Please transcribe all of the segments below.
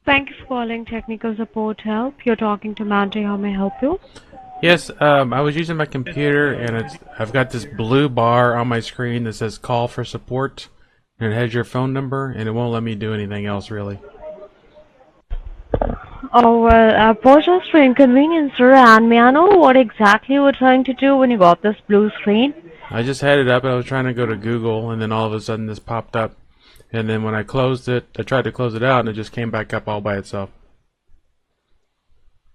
Thank you for calling technical support help. You're talking to Mandy. How may I help you? Yes, I was using my computer and I've got this blue bar on my screen that says call for support and it has your phone number and it won't let me do anything else really. Oh, well, I apologize for inconvenience, sir. And may I know what exactly you were trying to do when you got this blue screen? I just had it up and I was trying to go to Google and then all of a sudden this popped up and then when I closed it, I tried to close it out and it just came back up all by itself.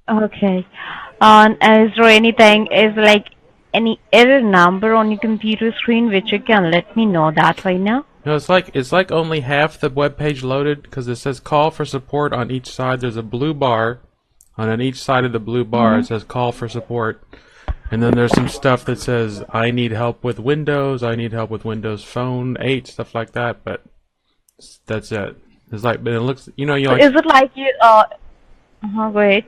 Okay. Is there any error number on your computer screen which you can let me know that right now? No, it's like only half the web page loaded because it says call for support on each side. There's a blue bar on each side of the blue bar. It says call for support. And then there's some stuff that says, I need help with Windows, I need help with Windows Phone 8, stuff like that, but that's it. It's like, but it looks, you So like, is it like you, go ahead.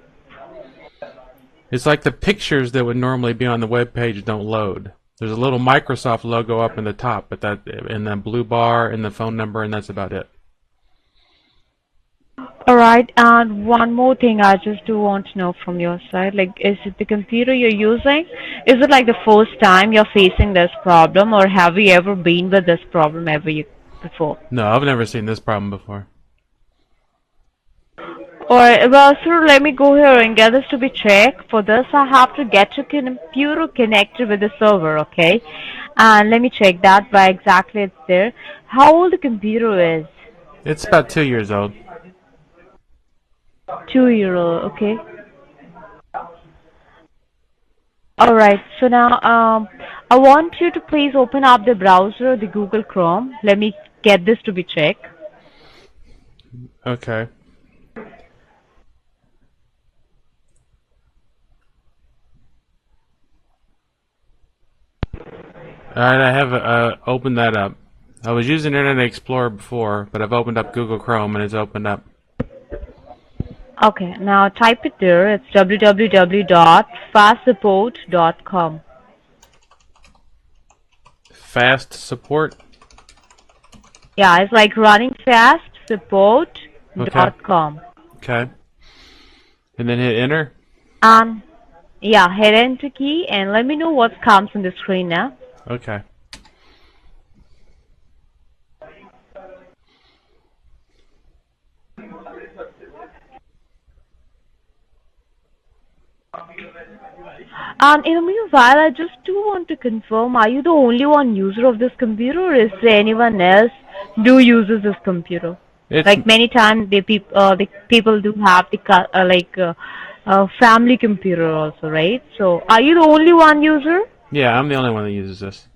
it's like the pictures that would normally be on the web page don't load. There's a little Microsoft logo up in the top, but that, and the blue bar and the phone number, and that's about it. Alright, and one more thing I just do want to know from your side, like, is it the computer you're using? Is it like the first time you're facing this problem, or have you ever been with this problem before? No, I've never seen this problem before. Alright, well, sir, let me go here and get this to be checked. For this, I have to get your computer connected with the server, okay? And let me check that why exactly it's there. How old the computer is? It's about 2 years old. 2 year old, okay. Alright, so now I want you to please open up the browser, the Google Chrome. Let me get this to be checked. Okay. Alright, I have opened that up. I was using Internet Explorer before, but I've opened up Google Chrome and it's opened up. Okay, now type it there. It's www.fastsupport.com. Fast support. Yeah, it's like running fast Okay. support.com. Okay. And then hit enter. Yeah, hit enter key and let me know what comes on the screen now. Okay. And in the meanwhile, I just do want to confirm, are you the only one user of this computer or is there anyone else do uses this computer? It's Like many times the people do have family computer also, right? So are you the only one user? yeah, I'm the only one that uses this.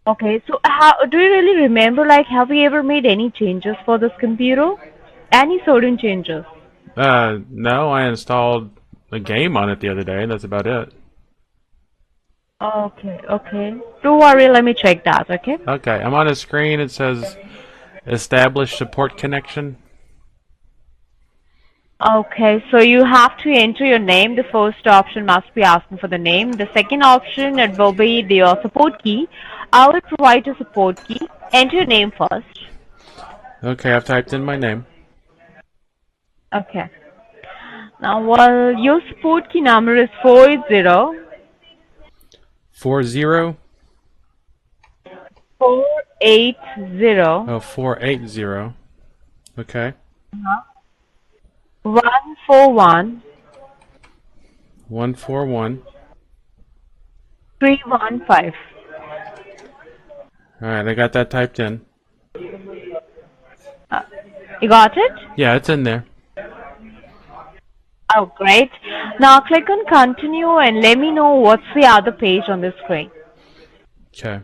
Okay, so how do you really remember, like, have you ever made any changes for this computer? Any certain changes? No, I installed a game on it the other day. That's about it. Okay, okay. Don't worry, let me check that, okay? Okay, I'm on a screen. It says establish support connection. Okay, so you have to enter your name. The first option must be asking for the name. The second option, it will be the support key. I will provide a support key. Enter your name first. Okay, I've typed in my name. Okay. Now, well, your support key number is 40 40. 480 Oh, 480. Okay. 141 141. 315. Alright, I got that typed in. You got it? Yeah, it's in there. Oh, great. Now click on continue and let me know what's the other page on the screen. Okay.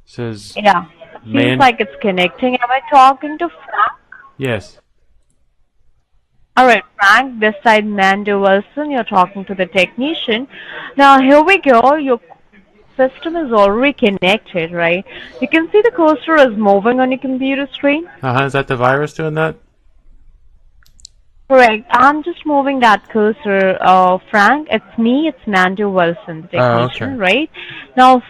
Says Yeah. Seems man. like it's connecting. Am I talking to Frank? Yes. Alright, Frank, this side Mandy Wilson, you're talking to the technician. Now here we go. Your system is already connected, right? You can see the cursor is moving on your computer screen. Is that the virus doing that? Correct. I'm just moving that cursor, Frank. It's me. It's Mando Wilson, the Oh, okay. technician, right? Now,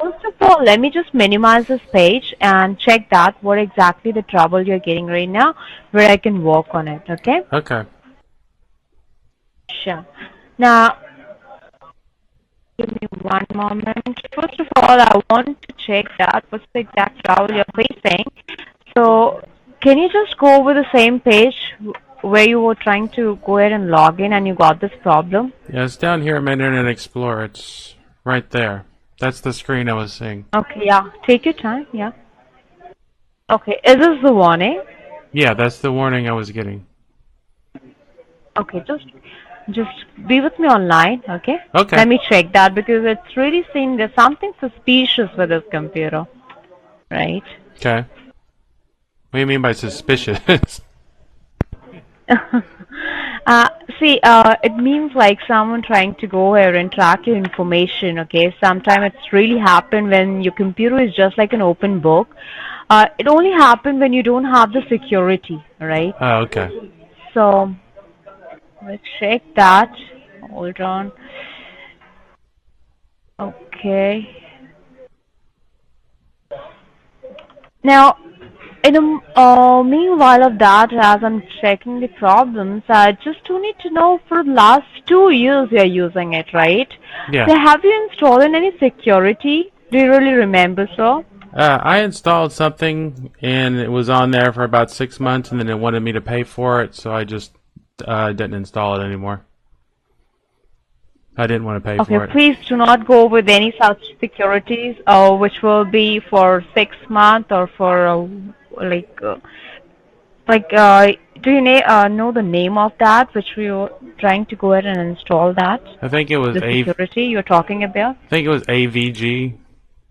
first of all, let me just minimize this page and check that what exactly the trouble you're getting right now, where I can work on it. Okay? Okay. Sure. Now, give me one moment. First of all, I want to check that what's the exact trouble you're facing. So, can you just go over the same page where you were trying to go ahead and log in and you got this problem? Yeah, it's down here in my Internet Explorer. It's right there. That's the screen I was seeing. Okay, yeah. Take your time, yeah. Okay, is this the warning? Yeah, that's the warning I was getting. Okay, just be with me online, okay? Okay. Let me check that because it's really seeing there's something suspicious with this computer, right? Okay. What do you mean by suspicious? uh, See, it means like someone trying to go here and track your information, okay? Sometimes it's really happen when your computer is just like an open book. It only happen when you don't have the security, right? Oh, okay. So, let's check that. Hold on. Okay. Now, in the meanwhile of that, as I'm checking the problems, I just do need to know for the last 2 years you're using it, right? Yeah. So have you installed in any security? Do you really remember, so? I installed something and it was on there for about 6 months, and then it wanted me to pay for it, so I just didn't install it anymore. I didn't want to pay Okay, for it. please do not go with any such securities, which will be for 6 months or for like like do you know the name of that which we were trying to go ahead and install that? I think it was The security you're talking about? I think it was AVG,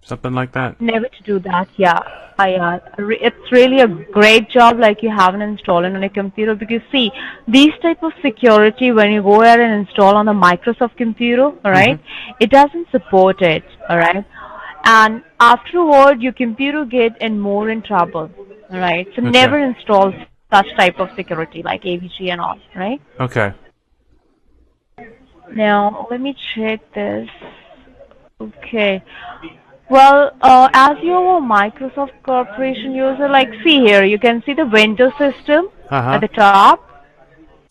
something like that. Never to do that, yeah. It's really a great job like you haven't installed it on a computer because see, these type of security when you go ahead and install on the Microsoft computer, alright, it doesn't support it, alright? And afterward your computer get in more in trouble, alright? So never Okay. install such type of security like AVG and all, right? Okay. Now let me check this. Okay. Well, as you're a Microsoft Corporation user, like see here, you can see the Windows system at Uh-huh. the top.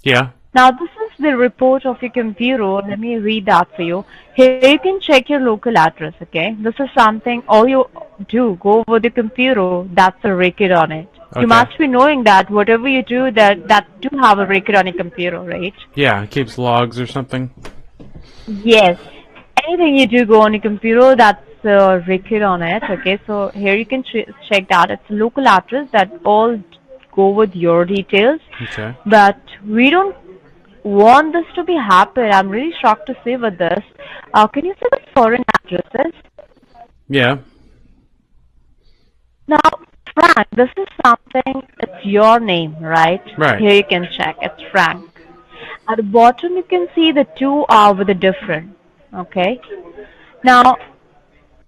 Yeah. Now this is the report of your computer. Let me read that for you. Here you can check your local address, okay? This is something all you do, go over the computer, that's a record on it. You Okay. must be knowing that whatever you do, that do have a record on your computer, right? Yeah, it keeps logs or something. Yes. Anything you do go on your computer, that's a record on it. Okay, so here you can check that. It's a local address that all go with your details. Okay. But we don't want this to be happen. I'm really shocked to see with this. Can you see the foreign addresses? Yeah. Now, Frank, this is something, it's your name, right? Right. Here you can check. It's Frank. At the bottom, you can see the two are with a different. Okay. Now,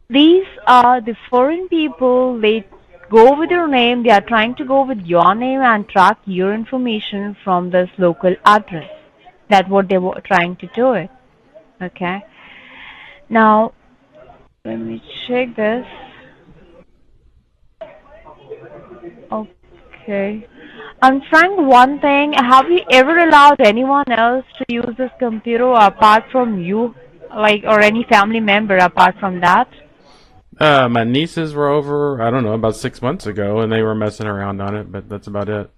these are the foreign people. They go with your name. They are trying to go with your name and track your information from this local address. That's what they were trying to do it. Okay. Now, let me check this. Okay. And Frank, one thing, have you ever allowed anyone else to use this computer apart from you, like, or any family member apart from that? My nieces were over, I don't know, about 6 months ago, and they were messing around on it, but that's about it.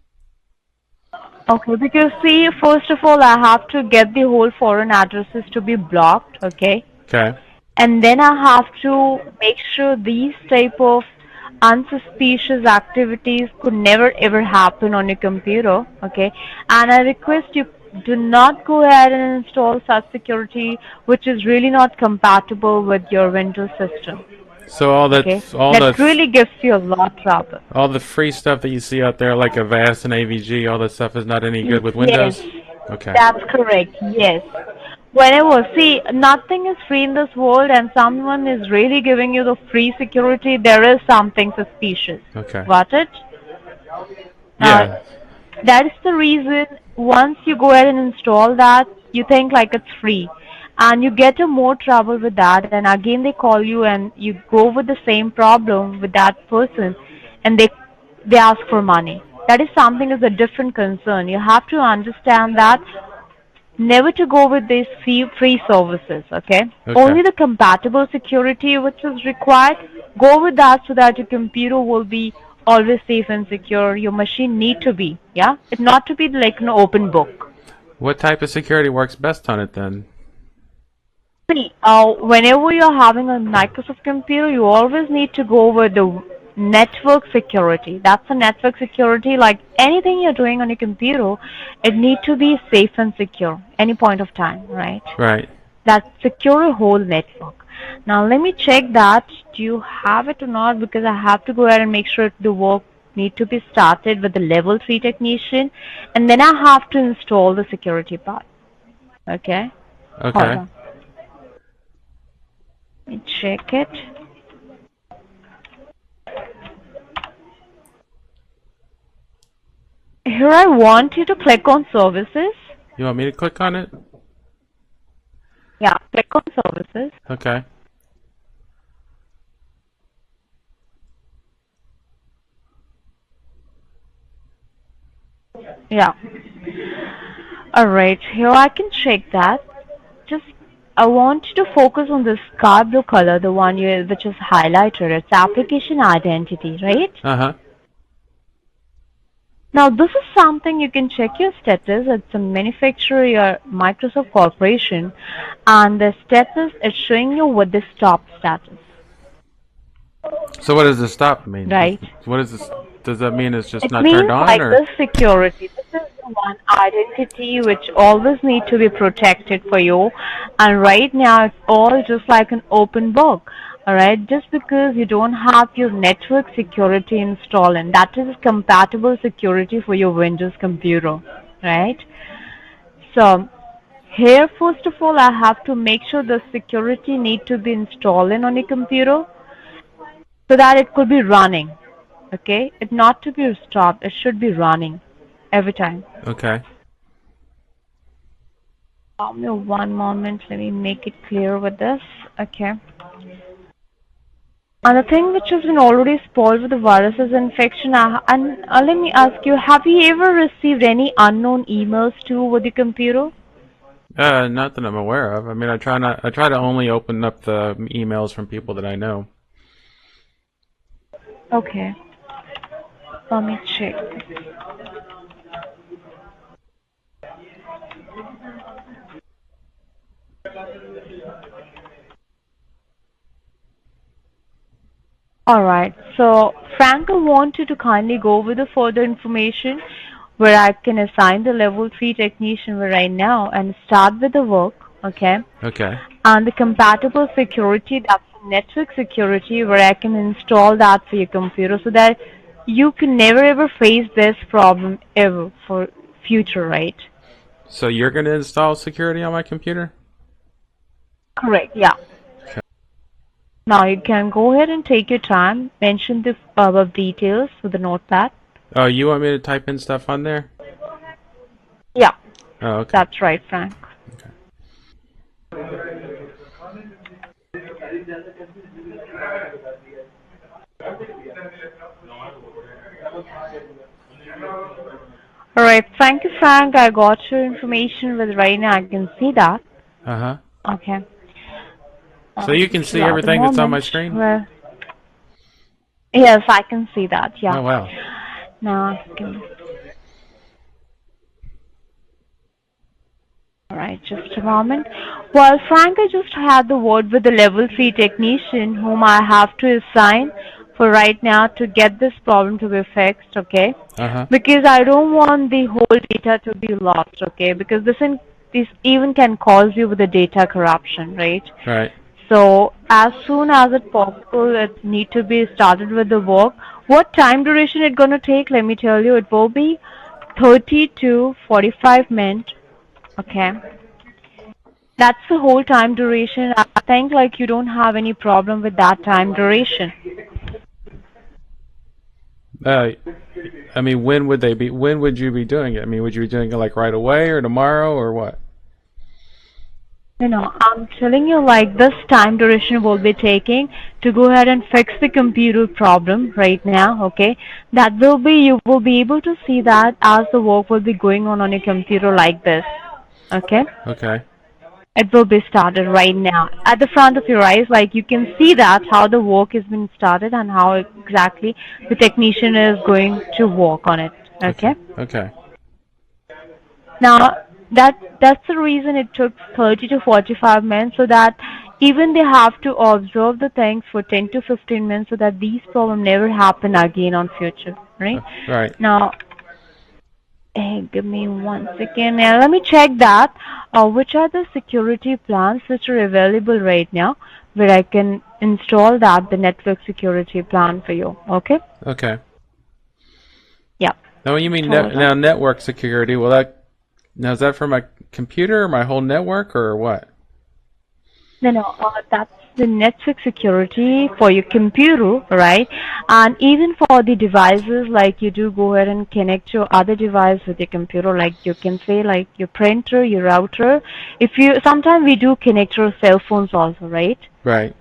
Okay, because see, first of all, I have to get the whole foreign addresses to be blocked, okay? Okay. And then I have to make sure these type of unsuspicious activities could never ever happen on your computer, okay? And I request you do not go ahead and install such security which is really not compatible with your Windows system, So all okay? that, all That the, really gives you a lot of trouble. all the free stuff that you see out there, like Avast and AVG, all that stuff is not any good with Yes, Windows? Okay. that's correct, yes. Whenever, see, nothing is free in this world and someone is really giving you the free security, there is something suspicious. Okay. Got it? Yeah. That is the reason once you go ahead and install that, you think like it's free, and you get a more trouble with that, and again they call you and you go with the same problem with that person, and they ask for money. That is something is a different concern. You have to understand that never to go with these free services, okay? Okay. Only the compatible security which is required, go with that so that your computer will be always safe and secure. Your machine need to be, yeah? It not to be like an open book. What type of security works best on it then? See, whenever you're having a Microsoft computer, you always need to go with the network security. That's a network security. Like anything you're doing on your computer, it need to be safe and secure any point of time, right? Right. That secure a whole network. Now let me check that. Do you have it or not? Because I have to go ahead and make sure the work need to be started with the level 3 technician, and then I have to install the security part. Okay? Hold Okay. on. Let me check it. Here I want you to click on services. You want me to click on it? Yeah, click on services. Okay. Yeah. Alright, here I can check that. Just I want you to focus on the sky blue color, the one which is highlighted. It's application identity, right? Uh-huh. Now this is something you can check your status. It's a manufacturer, your Microsoft Corporation, and the status is showing you with the stop status, So what does the stop mean? right? What is this? Does that mean it's just It not turned means on, like or? this security. This is the one identity which always need to be protected for you. And right now it's all just like an open book. Alright, just because you don't have your network security installed, and that is compatible security for your Windows computer. Right? So here first of all I have to make sure the security need to be installed in on your computer so that it could be running. Okay, it not to be stopped, it should be running every time. Okay. Allow me one moment, let me make it clear with this. Okay. And the thing which has been already spoiled with the viruses infection, and let me ask you, have you ever received any unknown emails too with your computer? Not that I'm aware of. I mean, I try to only open up the emails from people that I know. Okay, let me check. Alright, so Frank, I want you to kindly go with the further information where I can assign the level 3 technician right now and start with the work, okay? Okay. And the compatible security, that's network security, where I can install that for your computer so that you can never ever face this problem ever for future, right? So you're going to install security on my computer? Correct, yeah. Okay. Now you can go ahead and take your time, mention the above details with the notepad. Oh, you want me to type in stuff on there? Yeah, Oh, okay. that's right, Frank. Okay. Alright, thank you, Frank. I got your information with right now. I can see that. Uh-huh. Okay. So you can Just see allow the everything that's on my moment. screen? Well, yes, I can see that. Yeah. Oh, wow. Now, alright, just a moment. Well, Frank, I just had the word with the level 3 technician whom I have to assign for right now to get this problem to be fixed, okay? Uh-huh. Because I don't want the whole data to be lost, okay? Because this even can cause you with the data corruption, right? Right. So as soon as it possible, it need to be started with the work. What time duration it gonna take? Let me tell you, it will be 30 to 45 minutes. Okay, that's the whole time duration. I think like you don't have any problem with that time duration. Uh, I mean, when would they be? When would you be doing it? I mean, would you be doing it like right away or tomorrow or what? I'm telling you, like, this time duration will be taking to go ahead and fix the computer problem right now, okay? That will be, you will be able to see that as the work will be going on your computer like this, okay? Okay. It will be started right now. At the front of your eyes, like, you can see that how the work has been started and how exactly the technician is going to work on it, Okay. okay? Okay. Now that's the reason it took 30 to 45 minutes, so that even they have to observe the things for 10 to 15 minutes so that these problems never happen again on future, right? Right. Now, hey, give me 1 second. Now let me check that. Which are the security plans which are available right now, where I can install that the network security plan for you? Okay. Okay. Yeah. Now, when you mean Install it. now network security, well, now is that for my computer or my whole network or what? No, that's the network security for your computer, right? And even for the devices, like you do go ahead and connect your other device with your computer, like you can say like your printer, your router. If you, sometimes we do connect your cell phones also, right? Right.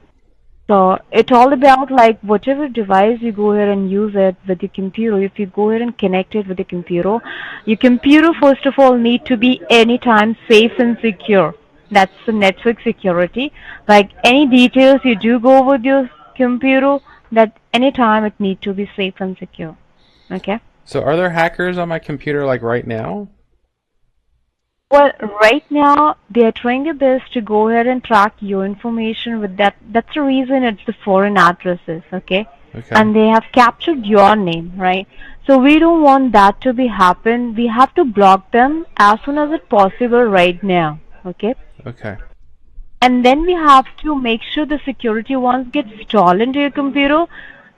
So it's all about like whatever device you go ahead and use it with your computer. If you go ahead and connect it with your computer first of all need to be anytime safe and secure. That's the network security. Like any details you do go with your computer, that anytime it need to be safe and secure. Okay. So, are there hackers on my computer like right now? Well, right now they are trying their best to go ahead and track your information with that. That's the reason it's the foreign addresses, okay? Okay. And they have captured your name, right? So we don't want that to be happen. We have to block them as soon as it's possible right now, okay? Okay. And then we have to make sure the security ones get installed into your computer.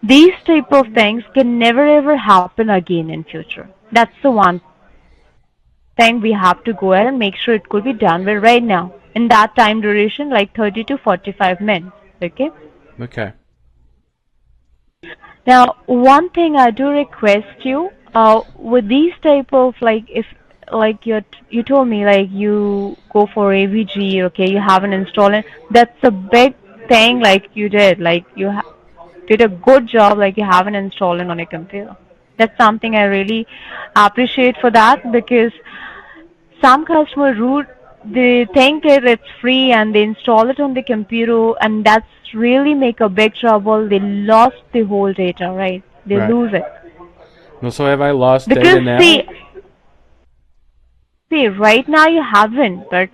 These type of things can never ever happen again in future. That's the one thing we have to go ahead and make sure it could be done with right now in that time duration like 30 to 45 minutes, okay? Okay. Now one thing I do request you, with these type of like, if like you told me like you go for AVG, okay, you haven't installed it, that's a big thing like you did, like you did a good job, like you haven't installed it on your computer. That's something I really appreciate for that, because some customer root, they think it's free and they install it on the computer, and that's really make a big trouble. They lost the whole data, right? They Right. lose it. Well, so have I lost Because data now? see, right now you haven't, but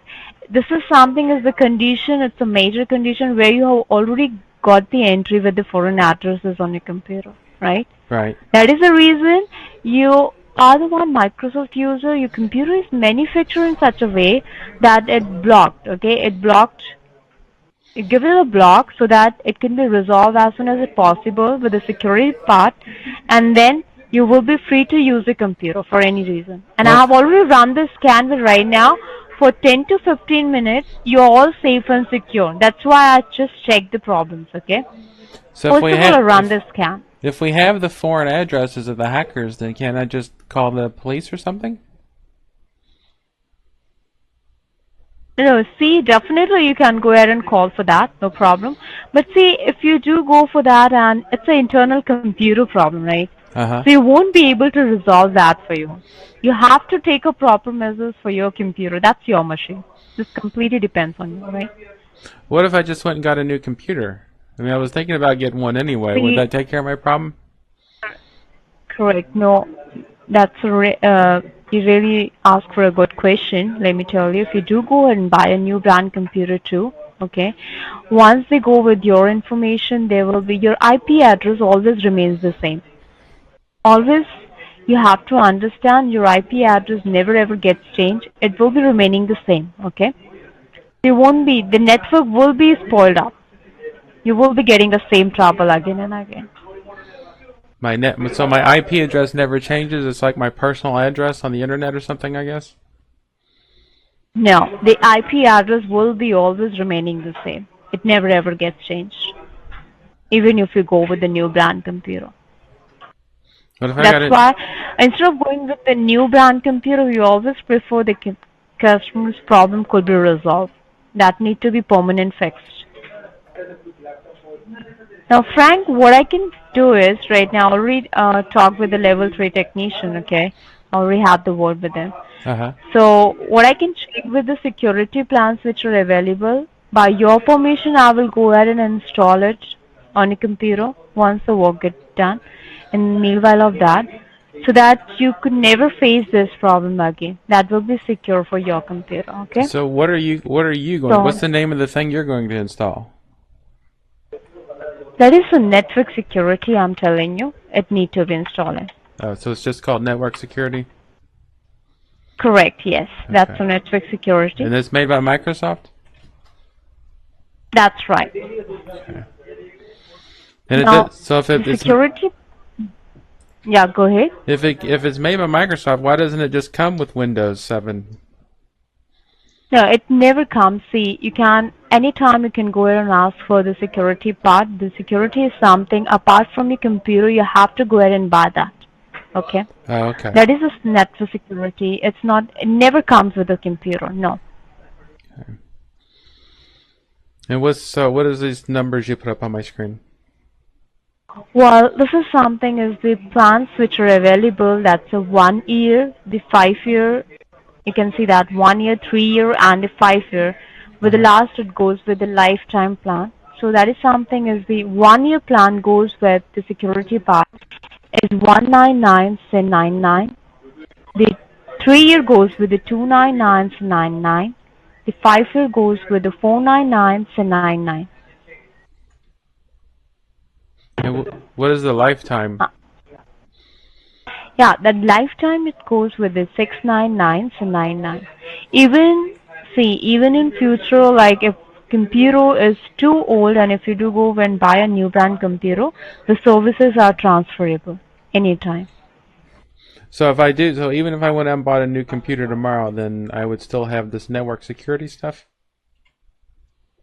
this is something is the condition, it's a major condition where you have already got the entry with the foreign addresses on your computer, right? Right. That is the reason you are the one Microsoft user. Your computer is manufactured in such a way that it blocked. Okay, it blocked. You give it a block so that it can be resolved as soon as it possible with the security part, and then you will be free to use the computer for any reason. And I Well, have already run the scan with right now for 10 to 15 minutes. You're all safe and secure. That's why I just checked the problems. Okay. so First of all, I run the scan. if we have the foreign addresses of the hackers, then can't I just call the police or something? No, see, definitely you can go ahead and call for that, no problem. But see, if you do go for that and it's an internal computer problem, right? Uh-huh. So you won't be able to resolve that for you. You have to take a proper measures for your computer. That's your machine. This completely depends on you, right? What if I just went and got a new computer? I mean, I was thinking about getting one anyway. Would See, that take care of my problem? correct. No, you really ask for a good question. Let me tell you, if you do go and buy a new brand computer too, okay, once they go with your information, there will be your IP address always remains the same. Always, you have to understand your IP address never ever gets changed. It will be remaining the same, okay? There won't be, the network will be spoiled up. You will be getting the same trouble again and again. So my IP address never changes. It's like my personal address on the internet or something, I guess. No, the IP address will be always remaining the same. It never ever gets changed, even if you go with the new brand computer. But if I got That's it, why instead of going with the new brand computer, we always prefer the customer's problem could be resolved. That need to be permanent fixed. Now, Frank, what I can do is right now, I already talk with the level 3 technician, okay? I already had the word with them. uh-huh. So, what I can check with the security plans which are available, by your permission, I will go ahead and install it on your computer once the work gets done. And meanwhile of that, so that you could never face this problem again. That will be secure for your computer, okay? So what are you going, So, what's the name of the thing you're going to install? that is a network security, I'm telling you. It need to be installed. Oh, so it's just called network security? Correct, yes. That's Okay. a network security. And it's made by Microsoft? That's right. And Now, so if the it's security, yeah, go ahead. if it's made by Microsoft, why doesn't it just come with Windows 7? No, it never comes. See, you can, anytime you can go ahead and ask for the security part. The security is something apart from your computer, you have to go ahead and buy that. Okay? Oh, okay. That is a network security. It's not, it never comes with a computer. No. And what is these numbers you put up on my screen? Well, this is something is the plans which are available. That's a 1 year, the 5 year. You can see that 1 year, 3 year, and the 5 year. With the last, it goes with the lifetime plan. So that is something is the 1 year plan goes with the security part is 199.99. The 3 year goes with the 299.99. The 5 year goes with the 499.99. And what is the lifetime? Yeah, that lifetime it goes with the 699.99. Even see, even in future, like if computer is too old and if you do go and buy a new brand computer, the services are transferable anytime. So if I do, so even if I went out and bought a new computer tomorrow, then I would still have this network security stuff?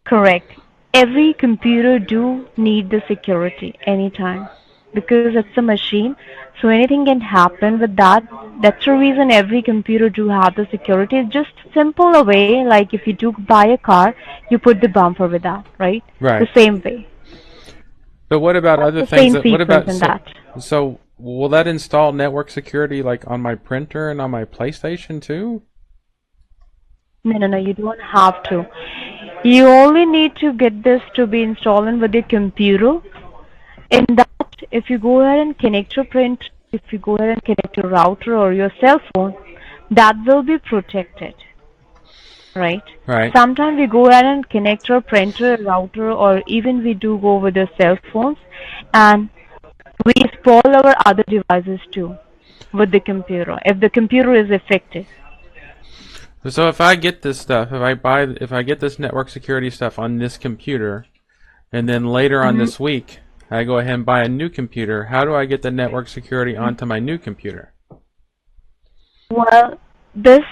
Correct. Every computer do need the security anytime because it's a machine. So anything can happen with that. That's the reason every computer do have the security. It's just simple a way, like if you do buy a car, you put the bumper with that, right? The Right. same way. But what about other The things same that, what features about, in that. so will that install network security like on my printer and on my PlayStation too? No, no, no, you don't have to. You only need to get this to be installed with your computer. In that, if you go ahead and connect your print, if you go ahead and connect your router or your cell phone, that will be protected, right? Right. Sometimes we go ahead and connect our printer, router, or even we do go with the cell phones, and we spoil our other devices too with the computer if the computer is affected. So if I get this stuff, if I get this network security stuff on this computer, and then later on this week, I go ahead and buy a new computer, how do I get the network security onto my new computer? Well, this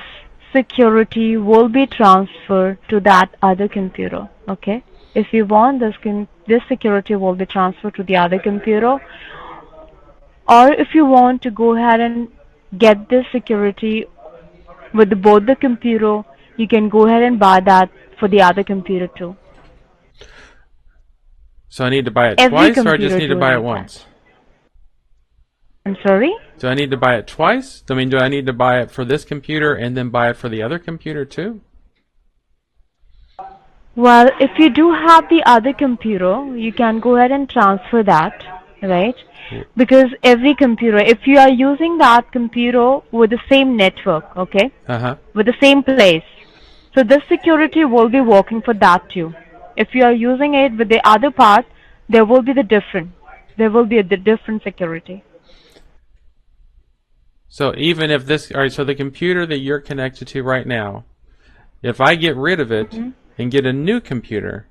security will be transferred to that other computer, okay? If you want this security will be transferred to the other computer, or if you want to go ahead and get this security with both the computer, you can go ahead and buy that for the other computer too. So I need to buy it Every twice, or I just computer need to do buy it like once? that. I'm sorry? Do I need to buy it twice? I mean, do I need to buy it for this computer and then buy it for the other computer too? Well, if you do have the other computer, you can go ahead and transfer that, right? Because every computer, if you are using that computer with the same network, okay, Uh-huh. with the same place, so this security will be working for that too. If you are using it with the other part, there will be there will be the different security. So even if this, all right, so the computer that you're connected to right now, if I get rid of it and get a new computer,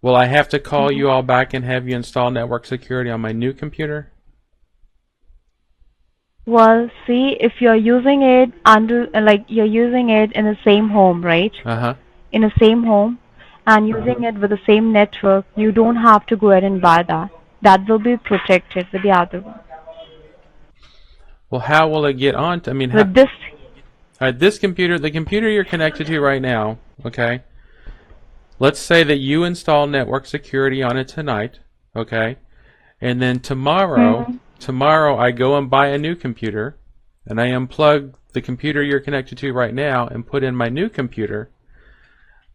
will I have to call you all back and have you install network security on my new computer? Well, see, if you're using it like you're using it in the same home, right? Uh-huh. In the same home and using it with the same network, you don't have to go ahead and buy that. That will be protected with the other one. Well, how will it get on? I mean, With this, this computer, the computer you're connected to right now, okay? Let's say that you install network security on it tonight, okay? And then tomorrow I go and buy a new computer, and I unplug the computer you're connected to right now and put in my new computer.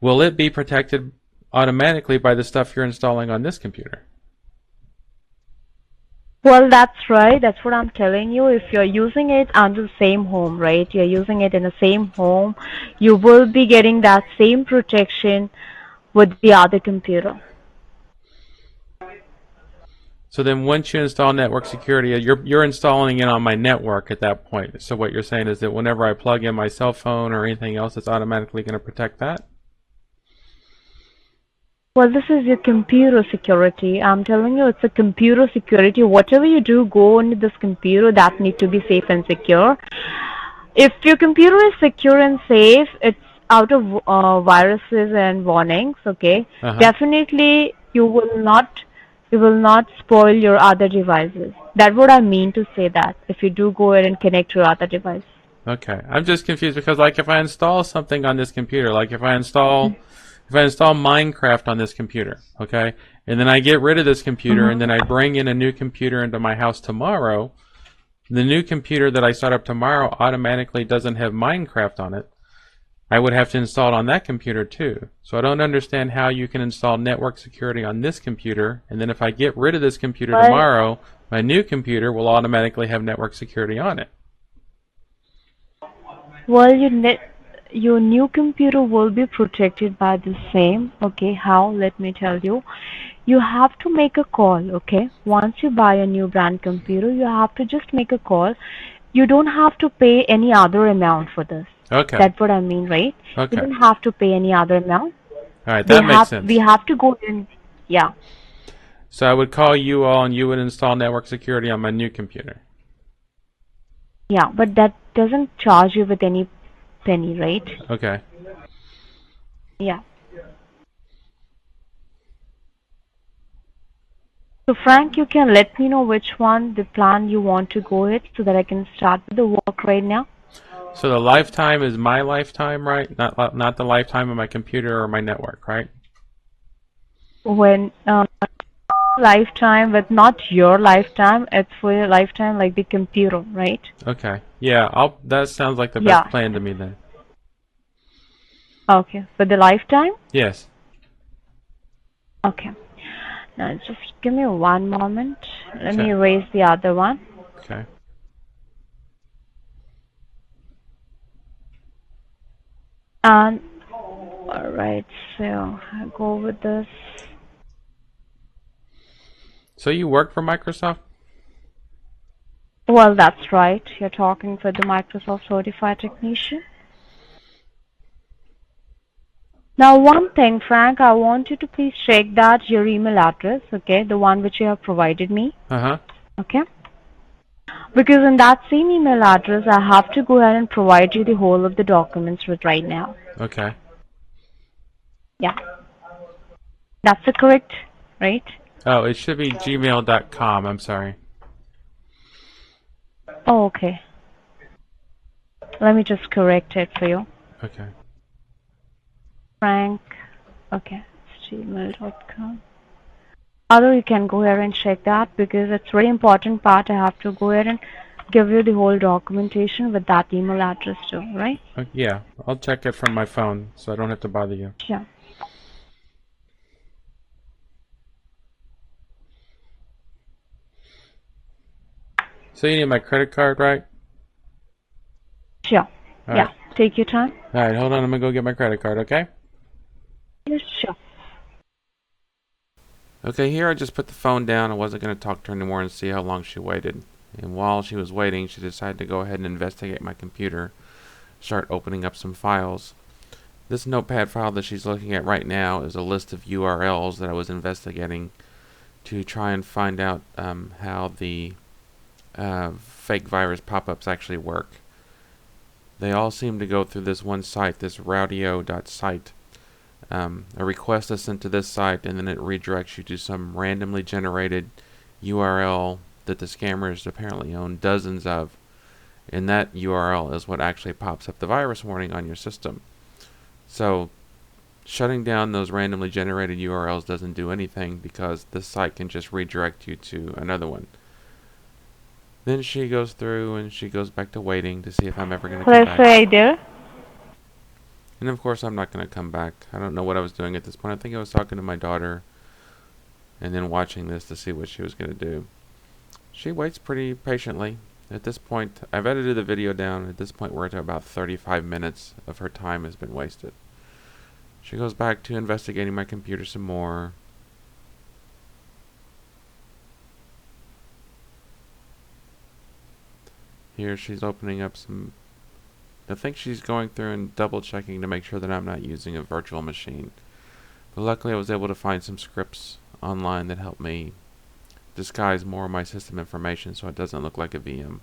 Will it be protected automatically by the stuff you're installing on this computer? well, that's right. That's what I'm telling you. If you're using it under the same home, right? You're using it in the same home, you will be getting that same protection with the other computer. So then once you install network security, you're installing it on my network at that point. So what you're saying is that whenever I plug in my cell phone or anything else, it's automatically going to protect that? Well, this is your computer security. I'm telling you, it's a computer security. Whatever you do, go into this computer, that need to be safe and secure. If your computer is secure and safe, it's out of viruses and warnings, okay? Definitely you will not spoil your other devices. That's what I mean to say that, if you do go ahead and connect your other device. Okay. I'm just confused because like if I install something on this computer, like if I install Minecraft on this computer, okay? And then I get rid of this computer and then I bring in a new computer into my house tomorrow, the new computer that I start up tomorrow automatically doesn't have Minecraft on it. I would have to install it on that computer too. So I don't understand how you can install network security on this computer, and then if I get rid of this computer tomorrow, my new computer will automatically have network security on it. Well, your new computer will be protected by the same. Okay, how? Let me tell you. You have to make a call, okay? Once you buy a new brand computer, you have to just make a call. You don't have to pay any other amount for this. Okay. That's what I mean, right? Okay. You don't have to pay any other amount. All right, that makes sense. We have to go in, yeah. So I would call you all and you would install network security on my new computer. Yeah, but that doesn't charge you with any penny, right? Okay. Yeah. So Frank, you can let me know which one, the plan you want to go with so that I can start with the work right now. So the lifetime is my lifetime, right? Not the lifetime of my computer or my network, right? When lifetime, but not your lifetime, it's for your lifetime like the computer, right? Okay. Yeah, that sounds like the best plan to me then. Okay. For the lifetime? Yes. Okay. Now just give me one moment. Let me erase the other one. Okay. And alright, so I'll go with this. So you work for Microsoft? Well, that's right. You're talking for the Microsoft Certified Technician. Now, one thing, Frank, I want you to please check that your email address, okay, the one which you have provided me. Okay? Because in that same email address, I have to go ahead and provide you the whole of the documents with right now. Okay. Yeah. That's the correct, right? Oh, it should be gmail.com. I'm sorry. Oh, okay. Let me just correct it for you. Okay. Frank, okay, it's gmail.com. Although you can go ahead and check that because it's very important part. I have to go ahead and give you the whole documentation with that email address too, right? Yeah, I'll check it from my phone so I don't have to bother you. Sure. So you need my credit card, right? Sure. Yeah, take your time. Alright, hold on, I'm gonna go get my credit card, okay? Yes, sure. Okay, here I just put the phone down. I wasn't going to talk to her anymore and see how long she waited. And while she was waiting, she decided to go ahead and investigate my computer, start opening up some files. This notepad file that she's looking at right now is a list of URLs that I was investigating to try and find out how the fake virus pop-ups actually work. They all seem to go through this one site, this rowdio.site. A request is sent to this site and then it redirects you to some randomly generated URL that the scammers apparently own dozens of. and that URL is what actually pops up the virus warning on your system. So shutting down those randomly generated URLs doesn't do anything because this site can just redirect you to another one. Then she goes through and she goes back to waiting to see if I'm ever going to come Hello, back. sir, are you there? And of course I'm not going to come back. I don't know what I was doing at this point. I think I was talking to my daughter and then watching this to see what she was going to do. She waits pretty patiently. At this point, I've edited the video down. At this point, we're at about 35 minutes of her time has been wasted. She goes back to investigating my computer some more. Here she's opening up some... I think she's going through and double checking to make sure that I'm not using a virtual machine. But luckily I was able to find some scripts online that help me disguise more of my system information so it doesn't look like a VM.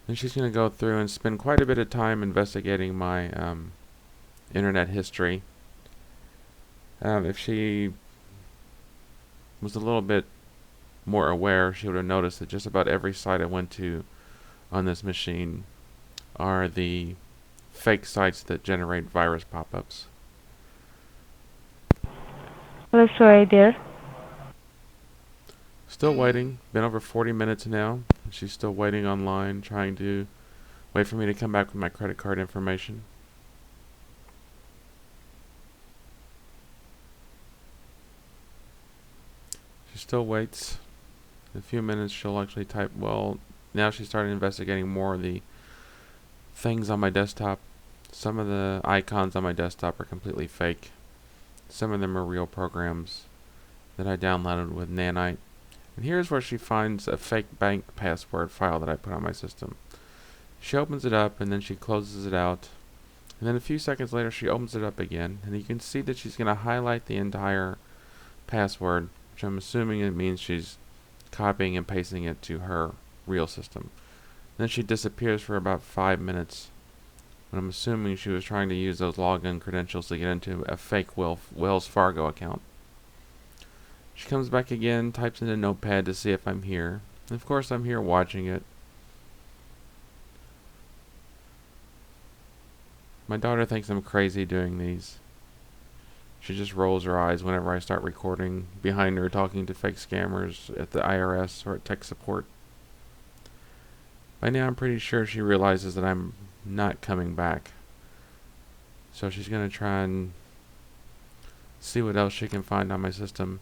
Then she's going to go through and spend quite a bit of time investigating my internet history. If she was a little bit more aware, she would have noticed that just about every site I went to on this machine are the fake sites that generate virus pop-ups. Hello, sir, are you there? Still waiting. Been over 40 minutes now. She's still waiting online, trying to wait for me to come back with my credit card information. She still waits. In a few minutes she'll actually type, well, now she's starting investigating more of the things on my desktop. Some of the icons on my desktop are completely fake. Some of them are real programs that I downloaded with Nanite. And here's where she finds a fake bank password file that I put on my system. She opens it up and then she closes it out. And then a few seconds later she opens it up again. And you can see that she's going to highlight the entire password, which I'm assuming it means she's copying and pasting it to her real system. Then she disappears for about 5 minutes. And I'm assuming she was trying to use those login credentials to get into a fake Wells Fargo account. She comes back again, types in a notepad to see if I'm here. And of course I'm here watching it. My daughter thinks I'm crazy doing these. She just rolls her eyes whenever I start recording behind her talking to fake scammers at the IRS or at tech support. By now I'm pretty sure she realizes that I'm not coming back. So she's going to try and see what else she can find on my system.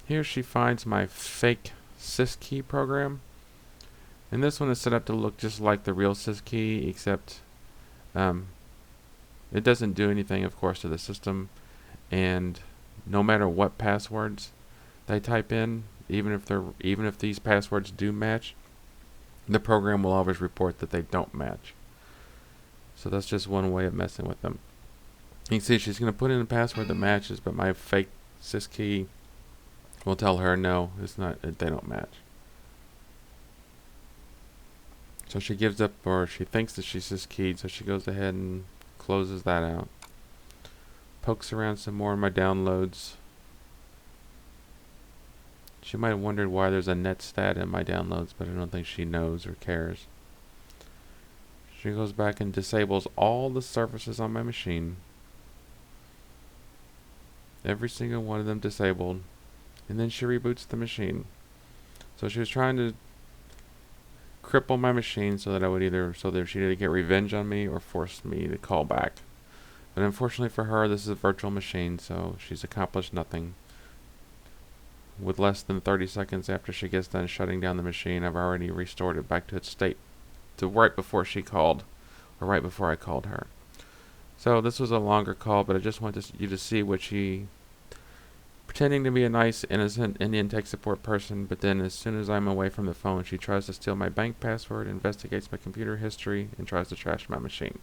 Here she finds my fake syskey program. And this one is set up to look just like the real syskey, except it doesn't do anything, of course, to the system. And no matter what passwords they type in, even if these passwords do match, the program will always report that they don't match. So that's just one way of messing with them. You can see she's going to put in a password that matches, but my fake syskey will tell her no, it's not. They don't match. So she gives up, or she thinks that she's syskeyed, so she goes ahead and closes that out. Pokes around some more in my downloads. She might have wondered why there's a netstat in my downloads, but I don't think she knows or cares. She goes back and disables all the services on my machine. Every single one of them disabled. And then she reboots the machine. So she was trying to cripple my machine so that she'd either get revenge on me or force me to call back. But unfortunately for her, this is a virtual machine, so she's accomplished nothing. With less than 30 seconds after she gets done shutting down the machine, I've already restored it back to its state to right before she called, or right before I called her. So this was a longer call, but I just wanted you to see what she, pretending to be a nice, innocent Indian tech support person, but then as soon as I'm away from the phone, she tries to steal my bank password, investigates my computer history, and tries to trash my machine.